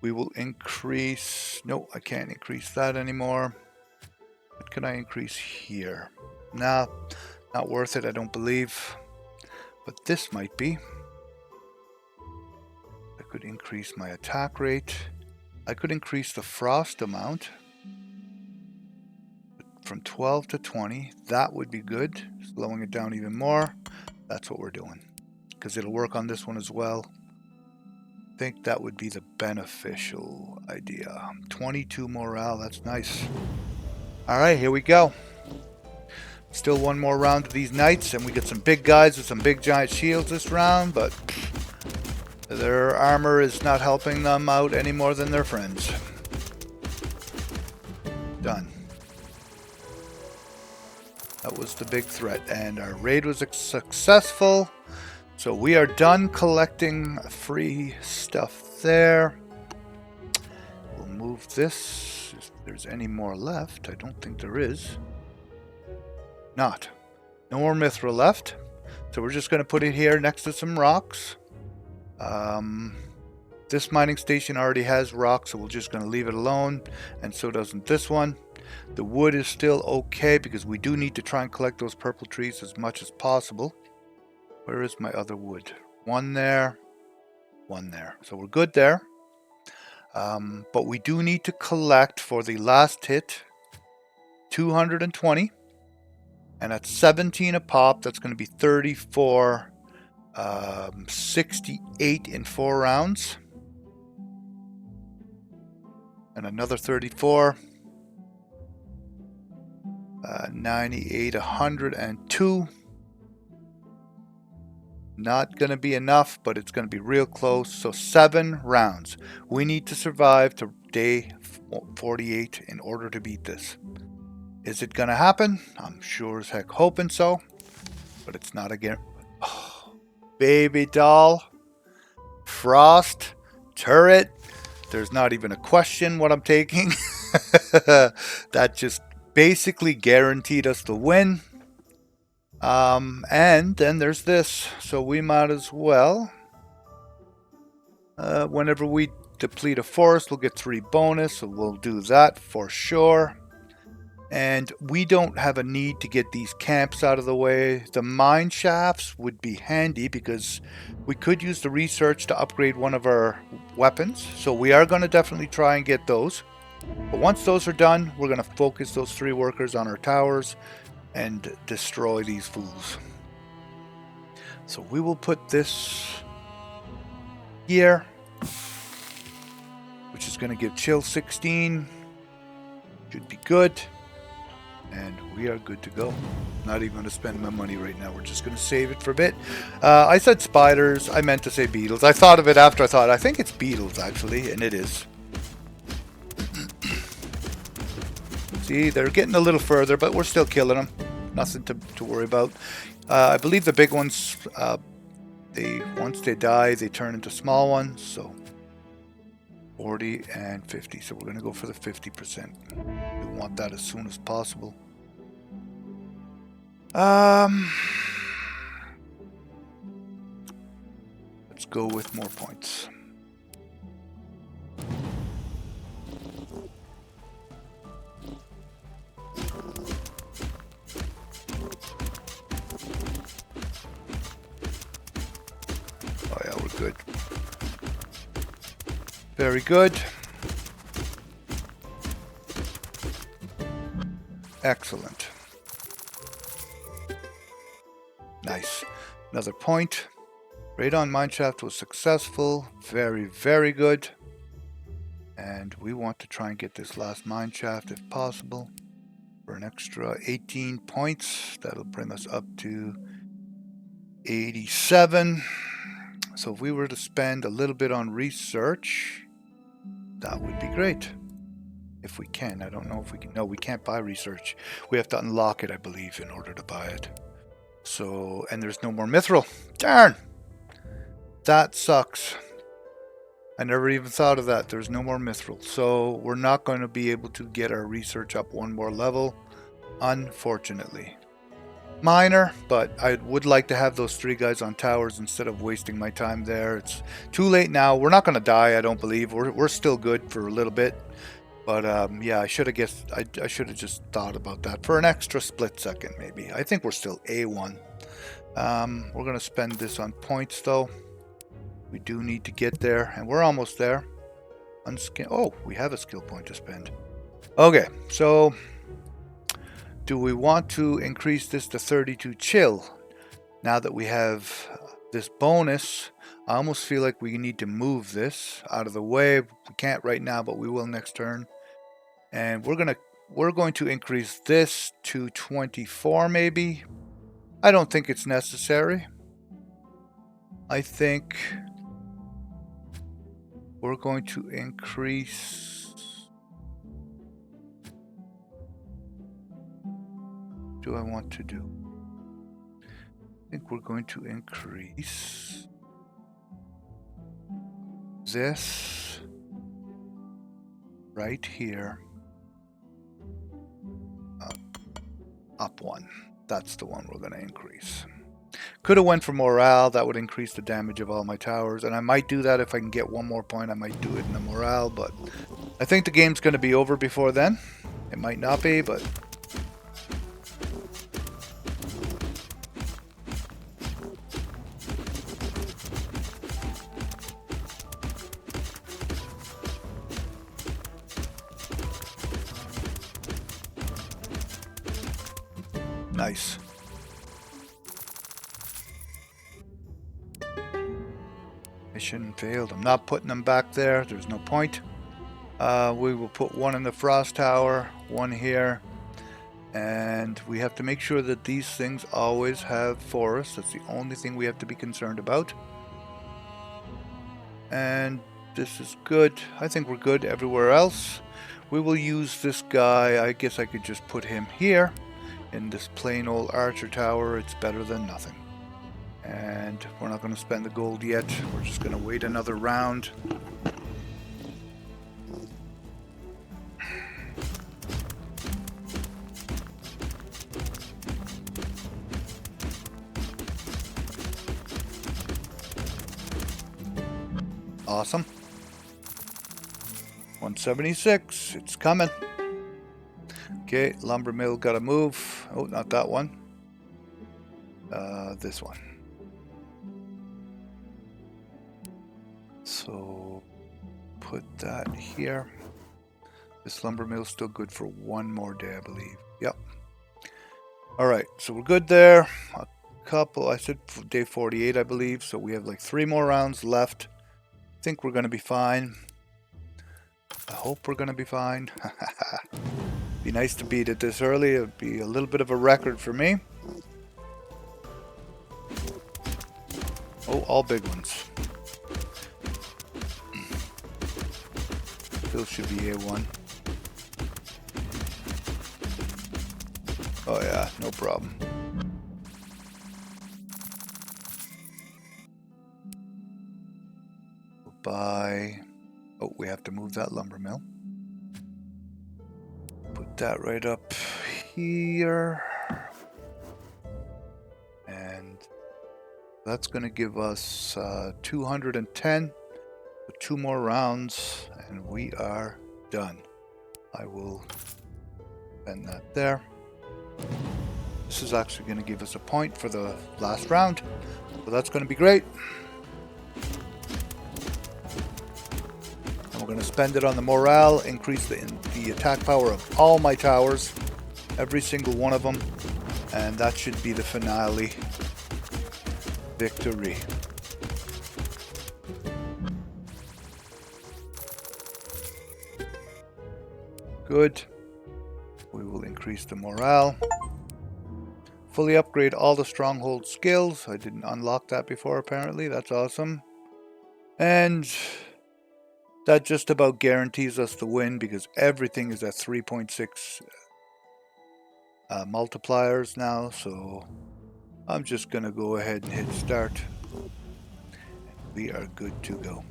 We will increase... No, I can't increase that anymore. What can I increase here? Nah, not worth it, I don't believe. But this might be. I could increase my attack rate. I could increase the frost amount from 12 to 20. That would be good. Slowing it down even more. That's what we're doing. Because it'll work on this one as well. I think that would be the beneficial idea. 22 morale, that's nice. Alright, here we go. Still one more round of these knights, and we get some big guys with some big giant shields this round, but their armor is not helping them out any more than their friends. Done. That was the big threat, and our raid was successful. So we are done collecting free stuff there. We'll move this. If there's any more left, I don't think there is. Not. No more mithril left. So we're just going to put it here next to some rocks. This mining station already has rocks, so we're just going to leave it alone. And so doesn't this one. The wood is still okay because we do need to try and collect those purple trees as much as possible. Where is my other wood? One there, one there. So we're good there. But we do need to collect for the last hit 220. And at 17 a pop, that's going to be 34, 68 in 4 rounds. And another 34. 98, 102. Not going to be enough, but it's going to be real close. So 7 rounds. We need to survive to day 48 in order to beat this. Is it going to happen? I'm sure as heck hoping so. But it's not again. Oh, baby doll. Frost. Turret. There's not even a question what I'm taking. That just basically guaranteed us the win. And then there's this, so we might as well, whenever we deplete a forest, we'll get 3 bonus, so we'll do that for sure. And we don't have a need to get these camps out of the way. The mine shafts would be handy because we could use the research to upgrade one of our weapons, so we are going to definitely try and get those. But once those are done, we're going to focus those 3 workers on our towers and destroy these fools. So we will put this here, which is going to give chill 16. Should be good. And we are good to go. Not even going to spend my money right now. We're just going to save it for a bit. I said spiders. I meant to say beetles. I thought of it after I thought. I think it's beetles, actually. And it is. See, they're getting a little further, but we're still killing them. Nothing to worry about. I believe the big ones, once they die, they turn into small ones. So 40 and 50. So we're going to go for the 50%. We want that as soon as possible. Let's go with more points. Oh yeah, we're good. Very good. Excellent. Nice. Another point. Radon mineshaft was successful. Very, very good. And we want to try and get this last mineshaft if possible for an extra 18 points. That'll bring us up to 87. So if we were to spend a little bit on research, that would be great. If we can. I don't know if we can. No, we can't buy research. We have to unlock it, I believe, in order to buy it. So, and there's no more mithril. Darn! That sucks. I never even thought of that. There's no more mithril. So we're not going to be able to get our research up one more level, unfortunately. Minor, but I would like to have those 3 guys on towers instead of wasting my time there. It's too late now. We're not going to die, I don't believe. We're still good for a little bit. But yeah, I should have guessed. I should have just thought about that for an extra split second, maybe. I think we're still A1. We're going to spend this on points, though. We do need to get there, and we're almost there. Oh, we have a skill point to spend. Okay, so do we want to increase this to 32 chill? Now that we have this bonus, I almost feel like we need to move this out of the way. We can't right now, but we will next turn. And we're going to increase this to 24 maybe. I don't think it's necessary. I think we're going to increase. What do I want to do? I think we're going to increase this right here. Up 1. That's the one we're going to increase. Could have went for morale. That would increase the damage of all my towers. And I might do that if I can get 1 more point. I might do it in the morale. But I think the game's going to be over before then. It might not be, but... Nice. Mission failed. I'm not putting them back there. There's no point. We will put 1 in the frost tower, 1 here. And we have to make sure that these things always have forests. That's the only thing we have to be concerned about. And this is good. I think we're good everywhere else. We will use this guy. I guess I could just put him here. In this plain old archer tower, it's better than nothing. And we're not going to spend the gold yet. We're just going to wait another round. Awesome. 176. It's coming. Okay, lumber mill gotta move. Oh, not that one. This one. So put that here. This lumber mill is still good for 1 more day, I believe. Yep. Alright, so we're good there. A couple, I said day 48, I believe. So we have like 3 more rounds left. I think we're gonna be fine. I hope we're gonna be fine. Be nice to beat it this early. It would be a little bit of a record for me. Oh, all big ones. Still should be A1. Oh yeah, no problem. Buy. Oh, we have to move that lumber mill. Put that right up here. And that's going to give us 210. 2 more rounds and we are done. I will spend that there. This is actually going to give us a point for the last round. So that's going to be great. And we're going to spend it on the morale, increase the attack power of all my towers, every single one of them, and that should be the finale victory. Good. We will increase the morale. Fully upgrade all the stronghold skills. I didn't unlock that before apparently. That's awesome. And That just about guarantees us the win because everything is at 3.6 multipliers now. So I'm just going to go ahead and hit start. We are good to go.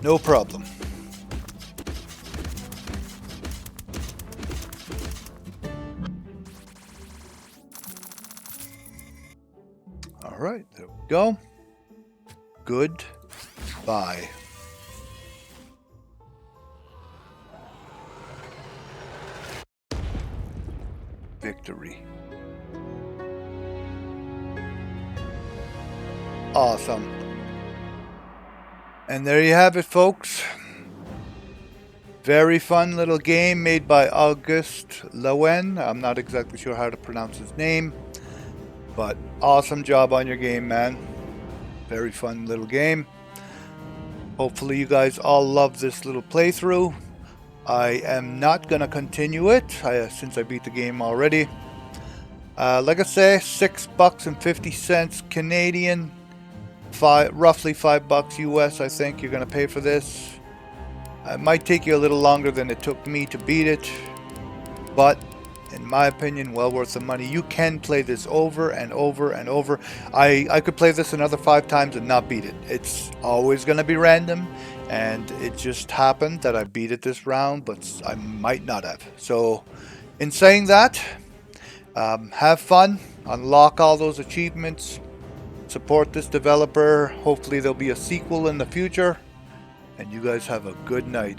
No problem. All right, there we go. Goodbye. Victory. Awesome. And there you have it, folks. Very fun little game made by Auguste Lowen. I'm not exactly sure how to pronounce his name, but awesome job on your game, man. Very fun little game. Hopefully you guys all love this little playthrough. I am not going to continue it since I beat the game already. Like I say, $6.50 Canadian, roughly $5 US. I think you're going to pay for this. It might take you a little longer than it took me to beat it, but in my opinion, well worth the money. You can play this over and over and over. I could play this another 5 times and not beat it. It's always going to be random, and it just happened that I beat it this round, but I might not have. So in saying that, have fun, unlock all those achievements, support this developer. Hopefully there'll be a sequel in the future, and you guys have a good night.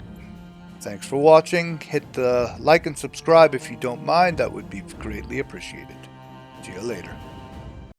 Thanks for watching. Hit the like and subscribe if you don't mind. That would be greatly appreciated. See you later.